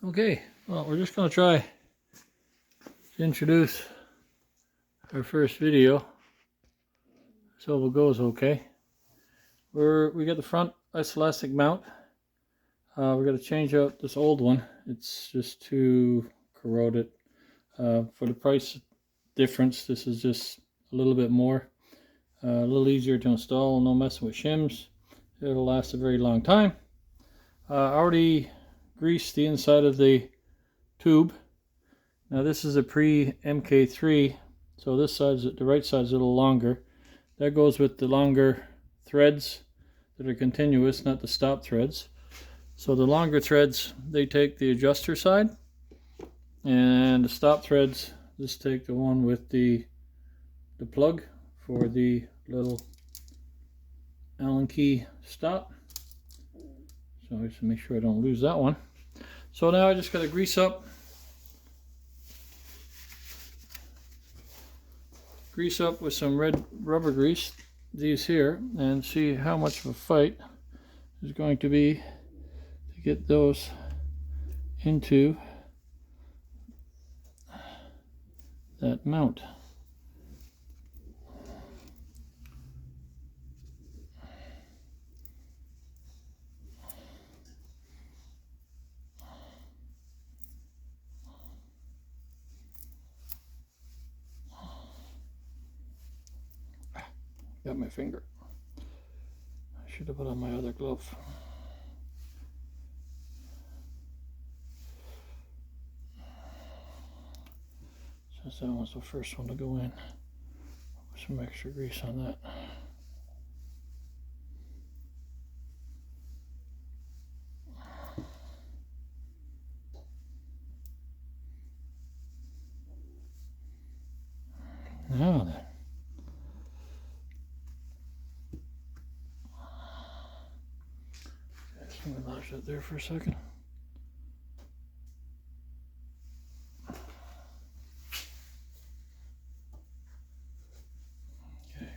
Okay, well, we're just going to try to introduce our first video. So it goes okay. We got the front isolastic mount. We're going to change out this old one. It's just too corroded. For the price difference, this is just a little bit more. A little easier to install, no messing with shims. It'll last a very long time. I already greased the inside of the tube. Now this is a pre-MK3, so this side's, the right side's a little longer. That goes with the longer threads that are continuous, not the stop threads. So the longer threads, they take the adjuster side, and the stop threads just take the one with the plug for the little Allen key stop. So just to make sure I don't lose that one. So now I just got to grease up with some red rubber grease, these here, and see how much of a fight is going to be to get those into that mount. Got my finger. I should have put on my other glove. Since that was the first one to go in, put some extra grease on that. Now then. Let me launch that there for a second. Okay.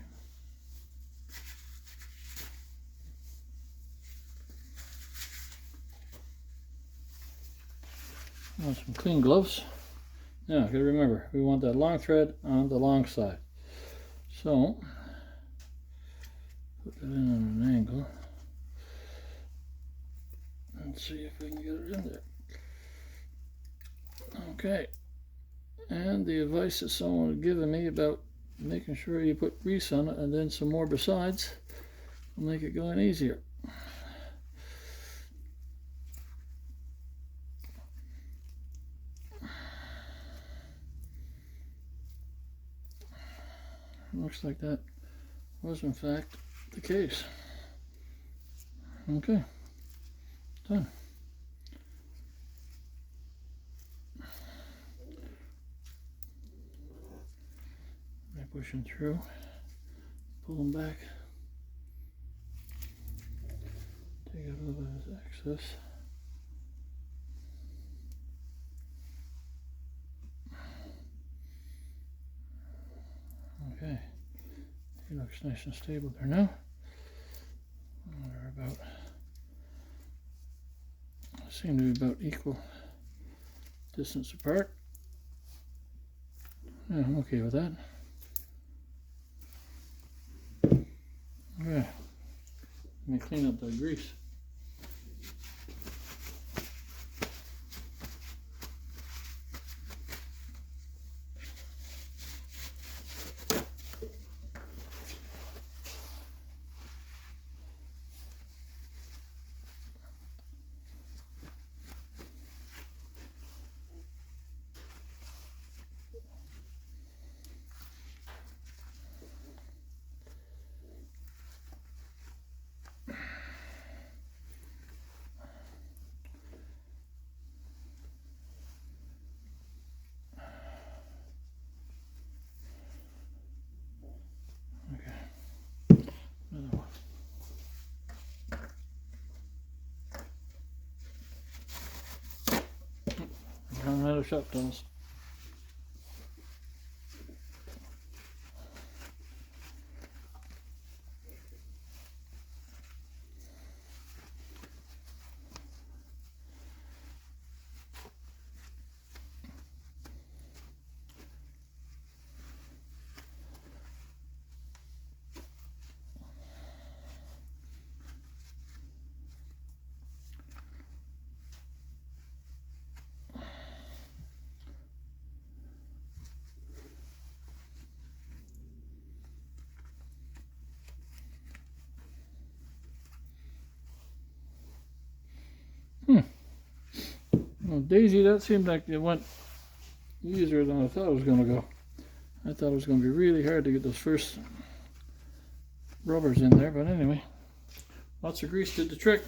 Now some clean gloves. Now, gotta remember, we want that long thread on the long side. So, put that in on an angle. Let's see if we can get it in there. Okay. And the advice that someone had given me about making sure you put grease on it and then some more besides will make it go in easier. Looks like that was in fact the case. Okay, done. Push them through, pull them back, take a little bit of excess. Okay, he looks nice and stable there now. They're about, seem to be about equal distance apart. Yeah, I'm okay with that. Okay, let me clean up that grease. Another one. Run out of shop tools. Well, Daisy, that seemed like it went easier than I thought it was going to go. I thought it was going to be really hard to get those first rubbers in there, but anyway, lots of grease did the trick.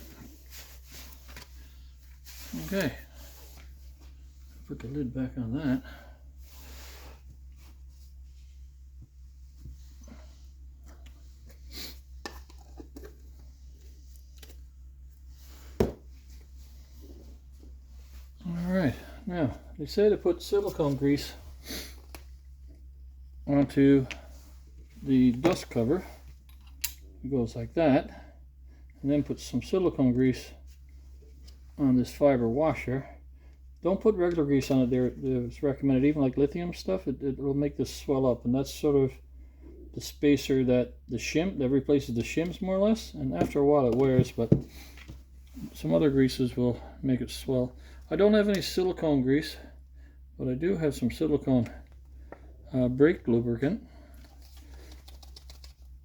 Okay, put the lid back on that. Alright, now they say to put silicone grease onto the dust cover. It goes like that, and then put some silicone grease on this fiber washer. Don't put regular grease on it there. It's recommended, even like lithium stuff, it will make this swell up, and that's sort of the spacer that replaces the shims more or less, and after a while it wears, but some other greases will make it swell. I don't have any silicone grease, but I do have some silicone brake lubricant.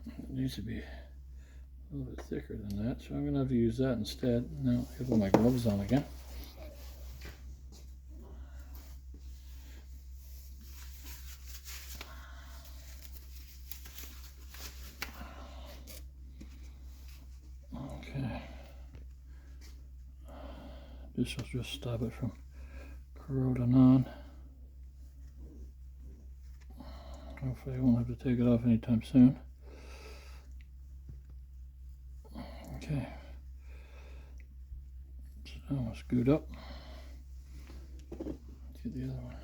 It needs to be a little bit thicker than that, so I'm going to have to use that instead. Now I put my gloves on again. Okay. This will just stop it from corroding on. Hopefully I won't have to take it off anytime soon. Okay. It's almost glued up. Let's get the other one.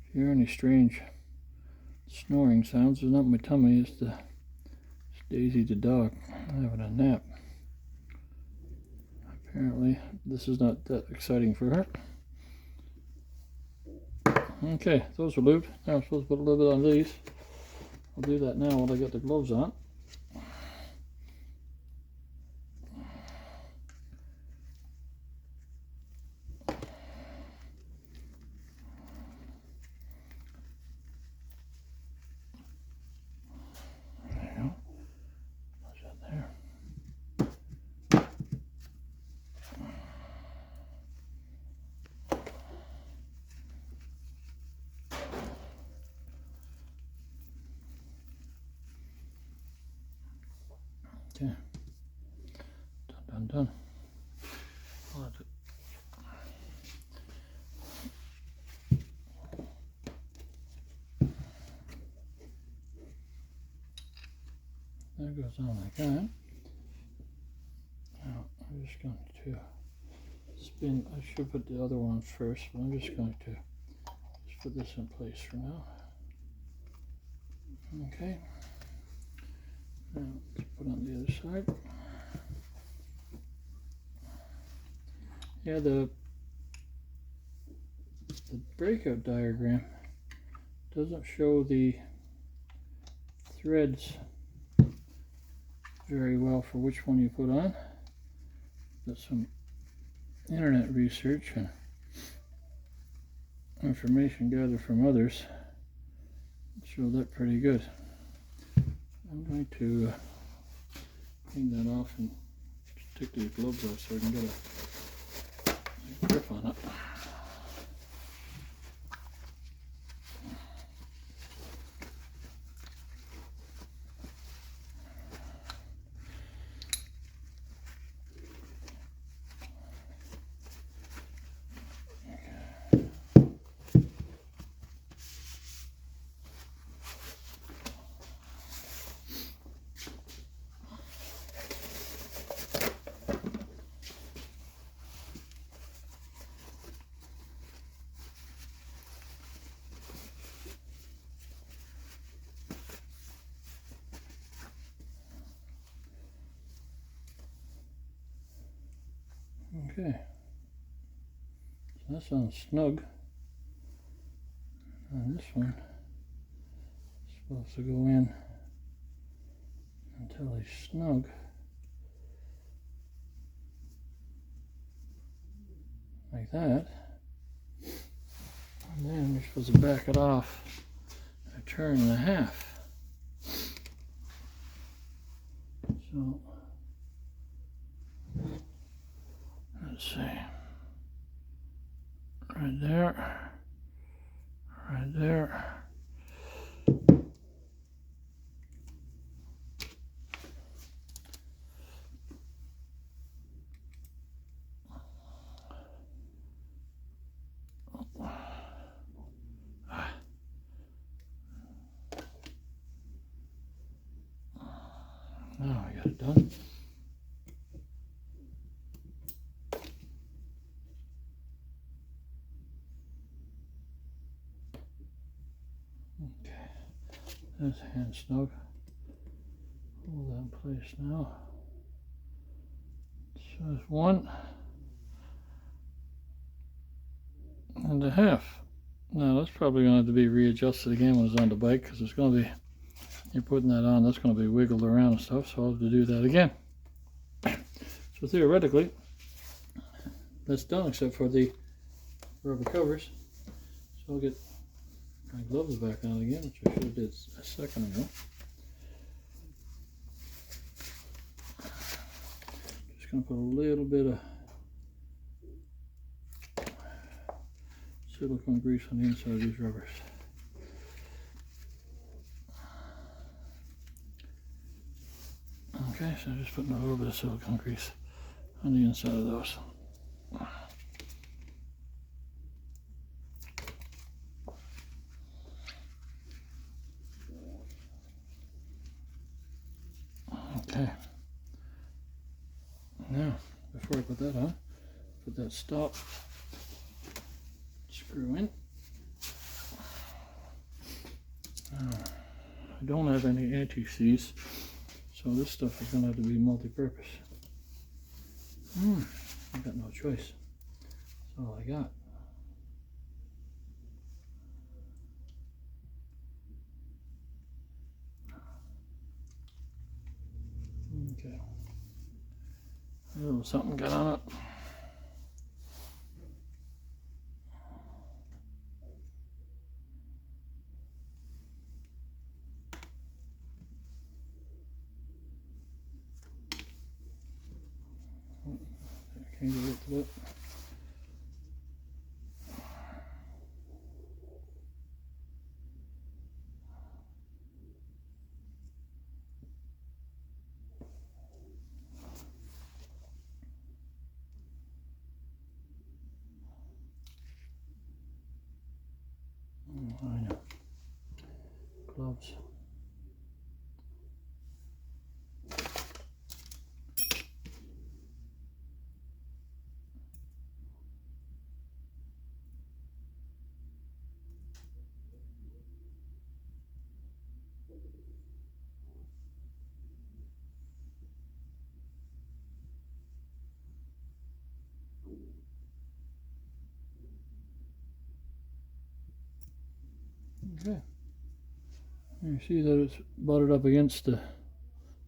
If you hear any strange snoring sounds, it's not my tummy, it's Daisy the dog having a nap. Apparently this is not that exciting for her. Okay, those are lubed. Now I'm supposed to put a little bit on these. I'll do that now while I got the gloves on. Okay, done. That goes on like that. Now I'm just going to spin. I should put the other one first, but I'm just going to put this in place for now. Okay. Now let's put on the other side. Yeah, the breakout diagram doesn't show the threads very well for which one you put on. But some internet research and information gathered from others show that pretty good. I'm going to clean that off and take these gloves off so I can get a grip on it. Okay, so that sounds snug, and this one is supposed to go in until he's snug. Like that, and then you're supposed to back it off a turn and a half. So let's see, right there, right there. Now I got it done. Okay, that's hand snug. Hold that in place now. So it's 1.5. Now that's probably going to have to be readjusted again when it's on the bike, because it's going to be, you're putting that on, that's going to be wiggled around and stuff, so I'll have to do that again. So theoretically, that's done except for the rubber covers. So I'll get my gloves back on again, which I should have did a second ago. Just going to put a little bit of silicone grease on the inside of these rubbers. Okay, so I'm just putting a little bit of silicone grease on the inside of those. Okay. Now, before I put that on, put that stop screw in. I don't have any anti-seize, so this stuff is going to have to be multi-purpose. I got no choice. That's all I got. Okay. A little something got on it. I can't get it to that. Oh, I know. Gloves. Okay. You see that it's butted up against the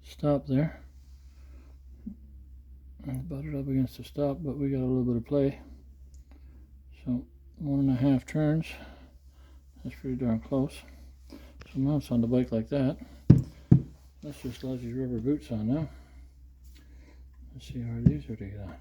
stop there. It's butted up against the stop, but we got a little bit of play. So 1.5 turns. That's pretty darn close. So now it's on the bike like that. Let's just let these rubber boots on now. Let's see how these are to get on.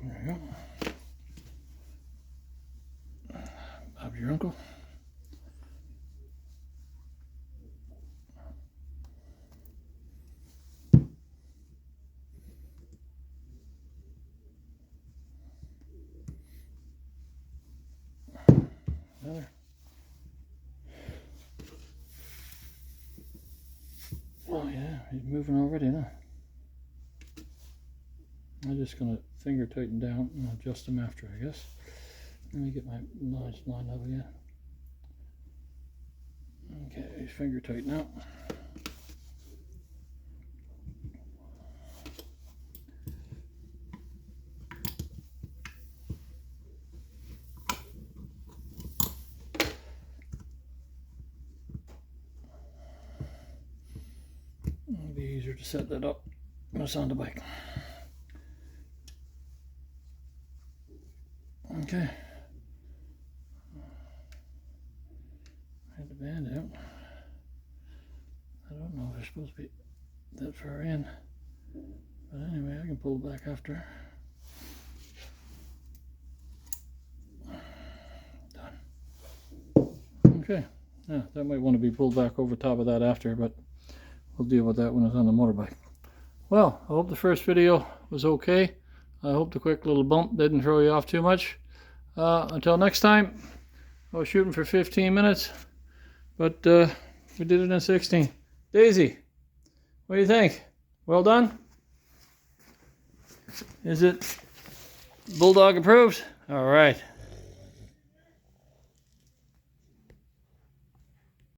There you go. Bob your uncle. Another. Oh yeah, he's moving already now. I'm just going to finger tighten down and adjust them after, I guess. Let me get my lines lined up again. Okay, he's finger tight now. It'll be easier to set that up when it's on the bike. Okay. Had the band out. I don't know if they're supposed to be that far in, but anyway, I can pull it back after. Done. Okay. Yeah, that might want to be pulled back over top of that after, but we'll deal with that when it's on the motorbike. Well, I hope the first video was okay. I hope the quick little bump didn't throw you off too much. Until next time, I was shooting for 15 minutes, but we did it in 16. Daisy, what do you think? Well done? Is it Bulldog approved? All right.